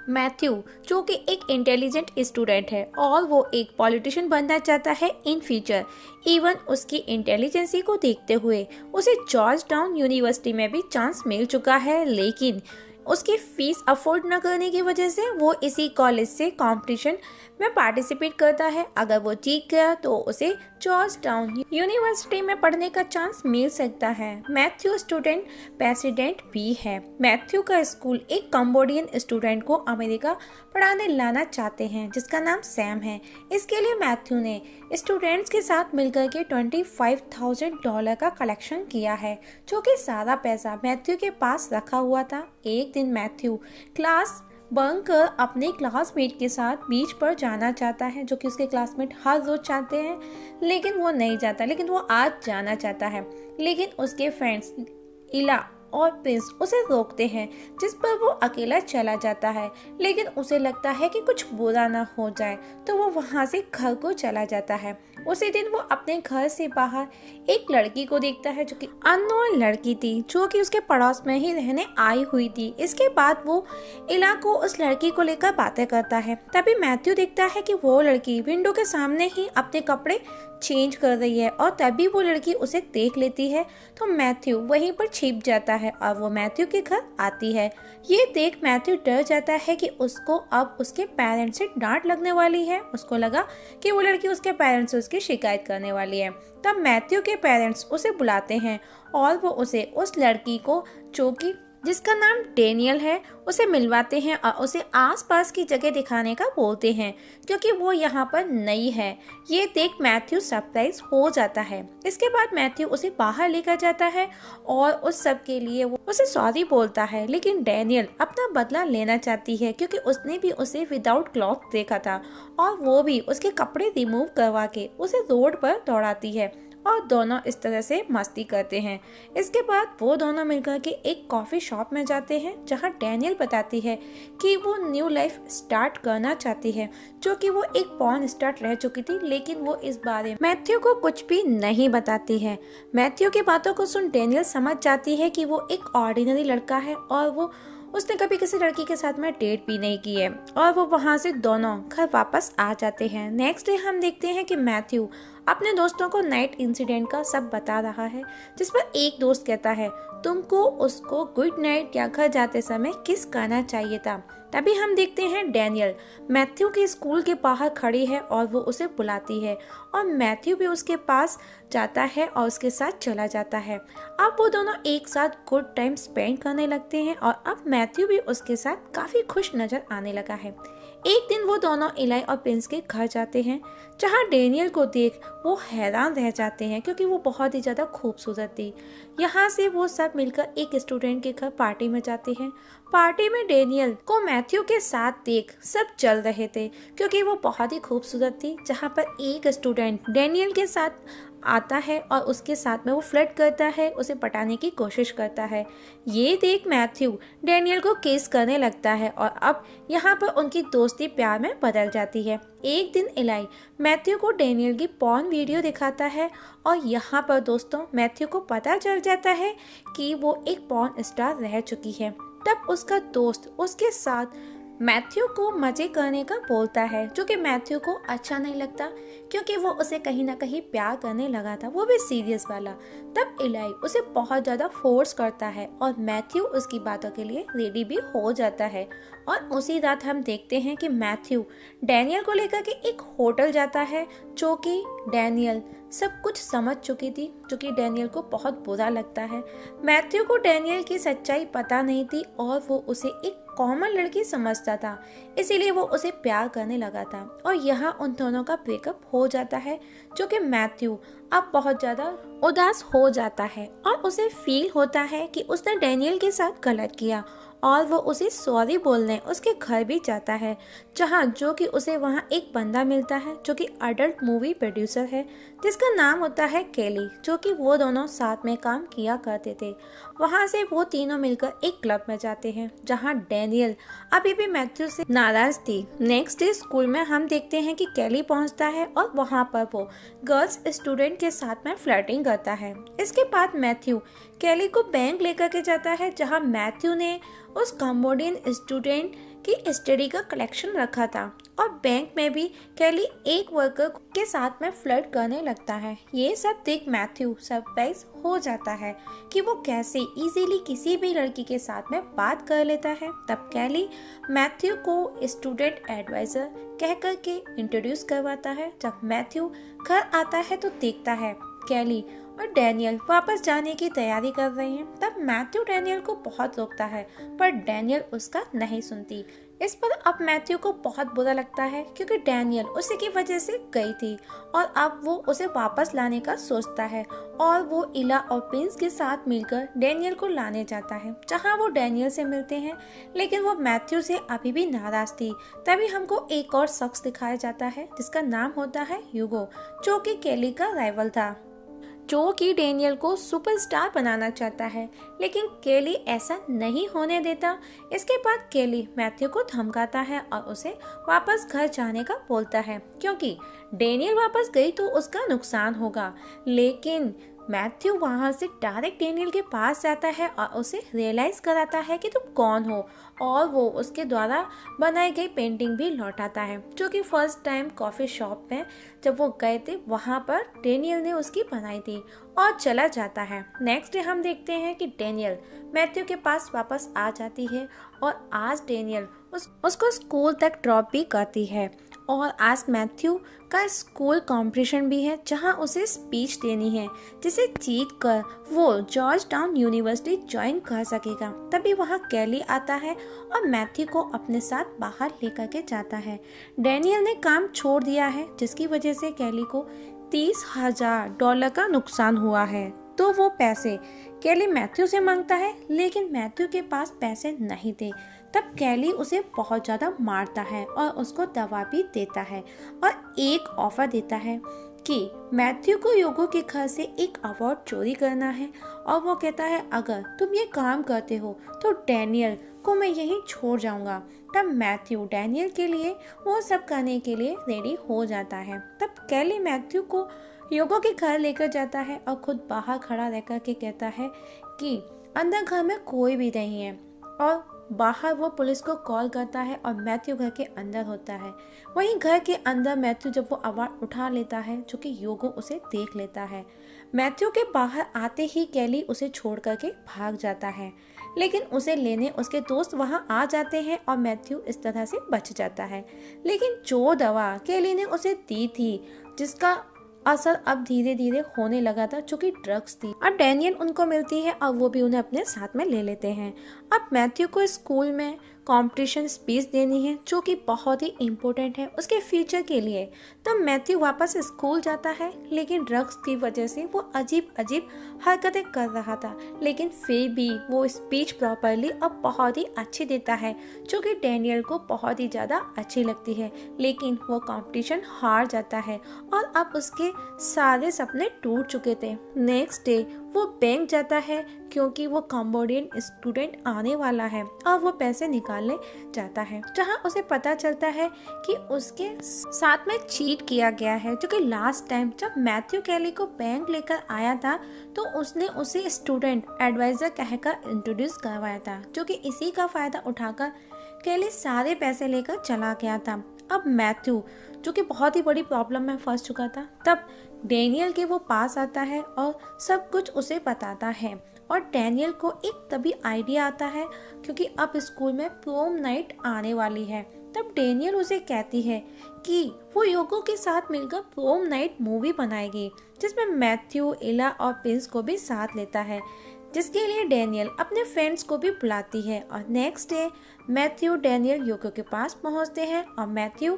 Matthew जो कि एक इंटेलिजेंट स्टूडेंट है और वो एक पॉलिटिशियन बनना चाहता है इन फ्यूचर। इवन उसकी इंटेलिजेंसी को देखते हुए उसे जॉर्ज टाउन यूनिवर्सिटी में भी चांस मिल चुका है, लेकिन उसकी फीस अफोर्ड न करने की वजह से वो इसी कॉलेज से कंपटीशन में पार्टिसिपेट करता है। अगर वो जीत गया तो उसे जॉर्ज टाउन यूनिवर्सिटी में पढ़ने का चांस मिल सकता है। मैथ्यू स्टूडेंट प्रेसिडेंट भी है। मैथ्यू का स्कूल एक कंबोडियन स्टूडेंट को अमेरिका पढ़ाने लाना चाहते हैं जिसका नाम सैम है। इसके लिए मैथ्यू ने स्टूडेंट्स के साथ मिलकर के $25,000 का कलेक्शन किया है, जो कि सारा पैसा मैथ्यू के पास रखा हुआ था। एक दिन मैथ्यू क्लास बंक कर अपने क्लासमेट के साथ बीच पर जाना चाहता है, जो कि उसके क्लासमेट हर रोज चाहते हैं, लेकिन वो नहीं जाता, लेकिन वो आज जाना चाहता है। लेकिन उसके फ्रेंड्स इला और प्रिंस उसे रोकते हैं, जिस पर वो अकेला चला जाता है। लेकिन उसे लगता है कि कुछ बुरा ना हो जाए, तो वो वहाँ से घर को चला जाता है। उसी दिन वो अपने घर से बाहर एक लड़की को देखता है, जो कि अननोन लड़की थी, जो कि उसके पड़ोस में ही रहने आई हुई थी। इसके बाद वो इला को उस लड़की को लेकर बातें करता है। तभी मैथ्यू देखता है कि वो लड़की विंडो के सामने ही अपने कपड़े चेंज कर रही है और तभी वो लड़की उसे देख लेती है, तो मैथ्यू वहीं पर छिप जाता है और वो मैथ्यू के घर आती है। ये देख मैथ्यू डर जाता है कि उसको अब उसके पेरेंट्स से डांट लगने वाली है। उसको लगा कि वो लड़की उसके पेरेंट्स से उसकी शिकायत करने वाली है। तब मैथ्यू के पेरेंट्स उसे बुलाते हैं और वो उसे उस लड़की को, जो कि जिसका नाम डेनियल है, उसे मिलवाते हैं और उसे आसपास की जगह दिखाने का बोलते हैं, क्योंकि वो यहाँ पर नई है। ये देख मैथ्यू सरप्राइज हो जाता है। इसके बाद मैथ्यू उसे बाहर लेकर जाता है और उस सब के लिए वो उसे सॉरी बोलता है। लेकिन डेनियल अपना बदला लेना चाहती है, क्योंकि उसने भी उसे विदाउट क्लॉथ देखा था और वो भी उसके कपड़े रिमूव करवा के उसे रोड पर दौड़ाती है और दोनों इस तरह से मस्ती करते हैं। इसके बाद वो दोनों मिलकर के एक कॉफी शॉप में जाते हैं, जहां डेनियल बताती है कि वो न्यू लाइफ स्टार्ट करना चाहती है, जो कि वो एक पॉर्न स्टार रह चुकी थी, लेकिन वो इस बारे में मैथ्यू को कुछ भी नहीं बताती है। मैथ्यू की बातों को सुन डेनियल समझ जाती है कि वो एक ऑर्डिनरी लड़का है और उसने कभी किसी लड़की के साथ में डेट भी नहीं की है, और वो वहाँ से दोनों घर वापस आ जाते हैं। नेक्स्ट डे हम देखते हैं कि मैथ्यू अपने दोस्तों को नाइट इंसिडेंट का सब बता रहा है, जिस पर एक दोस्त कहता है तुमको उसको गुड नाइट या घर जाते समय किस करना चाहिए था। तभी हम देखते हैं डेनियल मैथ्यू के स्कूल के बाहर खड़ी है और वो उसे बुलाती है और मैथ्यू भी उसके पास जाता है और उसके साथ चला जाता है। अब वो दोनों एक साथ गुड टाइम स्पेंड करने लगते हैं और अब मैथ्यू भी उसके साथ काफी खुश नजर आने लगा है। एक दिन वो दोनों इलाई और प्रिंस के घर जाते हैं, जहाँ डेनियल को देख वो हैरान रह जाते हैं, क्योंकि वो बहुत ही ज़्यादा खूबसूरत थी। यहाँ से वो सब मिलकर एक स्टूडेंट के घर पार्टी में जाते हैं। पार्टी में डेनियल को मैथ्यू के साथ देख सब चल रहे थे, क्योंकि वो बहुत ही खूबसूरत थी। जहाँ पर एक स्टूडेंट डेनियल के साथ आता है और उसके साथ में वो फ्लर्ट करता है, उसे पटाने की कोशिश करता है। ये देख मैथ्यू डेनियल को किस करने लगता है और अब यहाँ पर उनकी दोस्ती प्यार में बदल जाती है। एक दिन इलाई मैथ्यू को डेनियल की पॉर्न वीडियो दिखाता है और यहाँ पर दोस्तों मैथ्यू को पता चल जाता है कि वो एक पॉर्न स्टार रह चुकी है। तब उसका दोस्त उसके साथ मैथ्यू को मजे करने का बोलता है, जो कि मैथ्यू को अच्छा नहीं लगता, क्योंकि वो उसे कहीं ना कहीं प्यार करने लगा था, वो भी सीरियस वाला। तब इलाई उसे बहुत ज़्यादा फोर्स करता है और मैथ्यू उसकी बातों के लिए रेडी भी हो जाता है। और उसी रात हम देखते हैं कि मैथ्यू डेनियल को लेकर के एक होटल जाता है, जो कि डेनियल सब कुछ समझ चुकी थी, जो कि डेनियल को बहुत बुरा लगता है। मैथ्यू को डेनियल की सच्चाई पता नहीं थी और वो उसे एक कॉमन लड़की समझता था, इसीलिए वो उसे प्यार करने लगा था। और यहाँ उन दोनों का ब्रेकअप हो जाता है, जो कि मैथ्यू अब बहुत ज़्यादा उदास हो जाता है और उसे फील होता है कि उसने डेनियल के साथ गलत किया और वो उसे सॉरी बोलने उसके घर भी जाता है, जहाँ जो कि उसे वहाँ एक बंदा मिलता है, जो कि अडल्ट मूवी प्रोड्यूसर है, जिसका नाम होता है केली, जो कि वो दोनों साथ में काम किया करते थे। वहाँ से वो तीनों मिलकर एक क्लब में जाते हैं, जहाँ डेनियल अभी भी मैथ्यू से नाराज थी। नेक्स्ट डे स्कूल में हम देखते हैं कि केली पहुँचता है और वहाँ पर वो गर्ल्स स्टूडेंट के साथ में फ्लर्टिंग करता है। इसके बाद मैथ्यू केली को बैंक लेकर के जाता है, जहाँ मैथ्यू ने उस कंबोडियन स्टूडेंट कि स्टडी का कलेक्शन रखा था और बैंक में भी कैली एक वर्कर के साथ में फ्लर्ट करने लगता है। ये सब देख मैथ्यू सरप्राइज हो जाता है कि वो कैसे इजीली किसी भी लड़की के साथ में बात कर लेता है। तब कैली मैथ्यू को स्टूडेंट एडवाइजर कह कर के इंट्रोड्यूस करवाता है। जब मैथ्यू घर आता है तो देखता है कैली और डैनियल वापस जाने की तैयारी कर रहे हैं। तब मैथ्यू डैनियल को बहुत रोकता है पर डैनियल उसका नहीं सुनती। इस पर अब मैथ्यू को बहुत बुरा लगता है क्योंकि डैनियल उसी की वजह से गई थी और अब वो उसे वापस लाने का सोचता है और वो इला और प्रिंस के साथ मिलकर डैनियल को लाने जाता है, जहां वो डैनियल से मिलते हैं। लेकिन वो मैथ्यू से अभी भी नाराज थी। तभी हमको एक और शख्स दिखाया जाता है जिसका नाम होता है ह्यूगो, जो कि कैली का राइवल था, जो कि डैनियल को सुपरस्टार बनाना चाहता है। लेकिन कैली ऐसा नहीं होने देता। इसके बाद कैली मैथ्यू को धमकाता है और उसे वापस घर जाने का बोलता है क्योंकि डैनियल वापस गई तो उसका नुकसान होगा। लेकिन मैथ्यू वहां से डायरेक्ट डैनियल के पास जाता है और उसे रियलाइज कराता है कि तुम कौन हो, और वो उसके द्वारा बनाई गई पेंटिंग भी लौटाता है, जो कि फर्स्ट टाइम कॉफी शॉप में जब वो गए थे वहां पर डैनियल ने उसकी बनाई थी, और चला जाता है। नेक्स्ट डे हम देखते हैं कि डैनियल मैथ्यू के पास वापस आ जाती है और आज डैनियल उसको स्कूल तक ड्रॉप भी करती है। और आज मैथ्यू का स्कूल कंपटीशन भी है जहां उसे स्पीच देनी है जिसे जीत कर वो जॉर्ज टाउन यूनिवर्सिटी ज्वाइन कर सकेगा। तभी वहां कैली आता है और मैथ्यू को अपने साथ बाहर लेकर के जाता है। डैनियल ने काम छोड़ दिया है जिसकी वजह से कैली को $30,000 का नुकसान हुआ है। तो वो पैसे कैली मैथ्यू से मांगता है, लेकिन मैथ्यू के पास पैसे नहीं थे। तब कैली उसे बहुत ज़्यादा मारता है और उसको दवा भी देता है और एक ऑफर देता है कि मैथ्यू को ह्यूगो के घर से एक अवार्ड चोरी करना है। और वो कहता है अगर तुम ये काम करते हो तो डैनियल को मैं यहीं छोड़ जाऊंगा। तब मैथ्यू डैनियल के लिए वो सब करने के लिए रेडी हो जाता है। तब कैली मैथ्यू को ह्यूगो के घर लेकर जाता है और खुद बाहर खड़ा रहकर के कहता है कि अंदर घर में कोई भी नहीं है, और बाहर वो पुलिस को कॉल करता है और मैथ्यू घर के अंदर होता है। वहीं घर के अंदर मैथ्यू जब वो अवार्ड उठा लेता है जो कि ह्यूगो उसे देख लेता है। मैथ्यू के बाहर आते ही कैली उसे छोड़ करके भाग जाता है, लेकिन उसे लेने उसके दोस्त वहां आ जाते हैं और मैथ्यू इस तरह से बच जाता है। लेकिन जो दवा कैली ने उसे दी थी जिसका असर अब धीरे धीरे होने लगा था, जो कि ड्रग्स थी, और डैनियल उनको मिलती है और वो भी उन्हें अपने साथ में ले लेते हैं। अब मैथ्यू को स्कूल में कंपटीशन स्पीच देनी है जो कि बहुत ही इम्पोर्टेंट है उसके फ्यूचर के लिए। तब मैथ्यू वापस स्कूल जाता है, लेकिन ड्रग्स की वजह से वो अजीब अजीब हरकतें कर रहा था, लेकिन फिर भी वो स्पीच प्रॉपरली और बहुत ही अच्छी देता है जो कि डैनियल को बहुत ही ज़्यादा अच्छी लगती है। लेकिन वो कंपटीशन हार जाता है और अब उसके सारे सपने टूट चुके थे। नेक्स्ट डे वो बैंक जाता है क्योंकि वो कंबोडियन स्टूडेंट आने वाला है और वो पैसे निकालने जाता है, जहां उसे पता चलता है कि उसके साथ में चीट किया गया है, जो कि लास्ट टाइम जब मैथ्यू कैली को बैंक लेकर आया था तो उसने उसे स्टूडेंट एडवाइजर कहकर इंट्रोड्यूस करवाया था, जो कि इसी का फायदा उठाकर कैली सारे पैसे लेकर चला गया था। अब मैथ्यू जो कि बहुत ही बड़ी प्रॉब्लम में फंस चुका था, तब डैनियल के वो पास आता है और सब कुछ उसे बताता है। और डैनियल को एक तभी आइडिया आता है क्योंकि अब स्कूल में प्रोम नाइट आने वाली है। तब डैनियल उसे कहती है कि वो ह्यूगो के साथ मिलकर प्रोम नाइट मूवी बनाएगी, जिसमें मैथ्यू, इला और प्रिंस को भी साथ लेता है, जिसके लिए डैनियल अपने फ्रेंड्स को भी बुलाती है। और नेक्स्ट डे मैथ्यू डैनियल ह्यूगो के पास पहुंचते हैं और मैथ्यू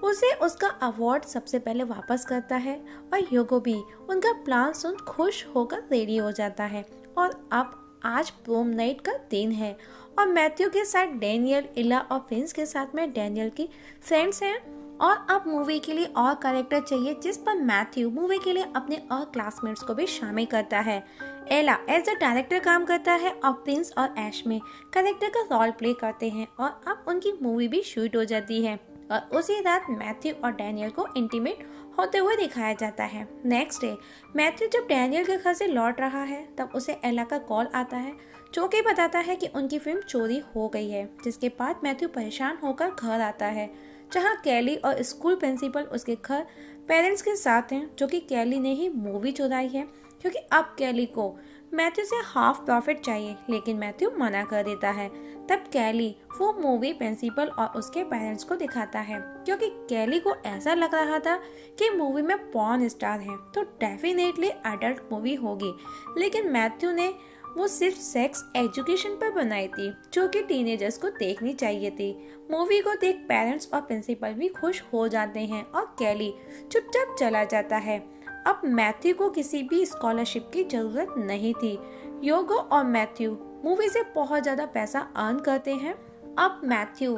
उसे उसका अवार्ड सबसे पहले वापस करता है और ह्यूगो भी उनका प्लान सुन खुश होकर रेडी हो जाता है। और अब आज प्रोम नाइट का दिन है और मैथ्यू के साथ डैनियल, इला और प्रिंस के साथ में डैनियल की फ्रेंड्स हैं। और अब मूवी के लिए और कैरेक्टर चाहिए, जिस पर मैथ्यू मूवी के लिए अपने और क्लासमेट्स को भी शामिल करता है। एला एज अ डायरेक्टर काम करता है और प्रिंस और एशमे कैरेक्टर का रोल प्ले करते हैं और अब उनकी मूवी भी शूट हो जाती है। और उसी रात मैथ्यू और डैनियल को इंटीमेट होते हुए दिखाया जाता है। नेक्स्ट डे मैथ्यू जब डैनियल के घर से लौट रहा है तब उसे एला का कॉल आता है, जो कि बताता है कि उनकी फिल्म चोरी हो गई है, जिसके बाद मैथ्यू परेशान होकर घर आता है, जहां कैली और स्कूल प्रिंसिपल उसके घर पेरेंट्स के साथ हैं, जो कि कैली ने ही मूवी चुराई है, क्योंकि अब कैली को मैथ्यू से हाफ प्रॉफिट चाहिए, लेकिन मैथ्यू मना कर देता है। तब कैली वो मूवी प्रिंसिपल और उसके पेरेंट्स को दिखाता है, क्योंकि कैली को ऐसा लग रहा था कि मूवी में पॉर्न स्टार है तो डेफिनेटली एडल्ट मूवी होगी, लेकिन मैथ्यू ने वो सिर्फ सेक्स एजुकेशन पर बनाई थी, जो कि टीनेजर्स को देखनी चाहिए थी। मूवी को देख पेरेंट्स और प्रिंसिपल भी खुश हो जाते हैं और कैली चुपचाप चला जाता है। अब मैथ्यू को किसी भी स्कॉलरशिप की जरूरत नहीं थी। योगो और मैथ्यू मूवी से बहुत ज्यादा पैसा अर्न करते हैं। अब मैथ्यू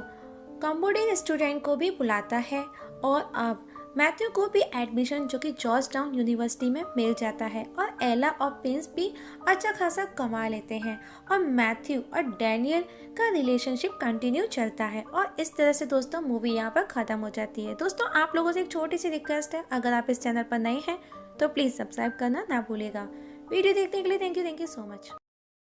कंबोडियन स्टूडेंट को भी बुलाता है और अब मैथ्यू को भी एडमिशन जो कि जॉर्ज टाउन यूनिवर्सिटी में मिल जाता है और एला और प्रिंस भी अच्छा खासा कमा लेते हैं और मैथ्यू और डैनियल का रिलेशनशिप कंटिन्यू चलता है और इस तरह से दोस्तों मूवी यहाँ पर खत्म हो जाती है। दोस्तों आप लोगों से एक छोटी सी रिक्वेस्ट है, अगर आप इस चैनल पर नए हैं तो प्लीज़ सब्सक्राइब करना ना भूलेगा। वीडियो देखने के लिए थैंक यू सो मच।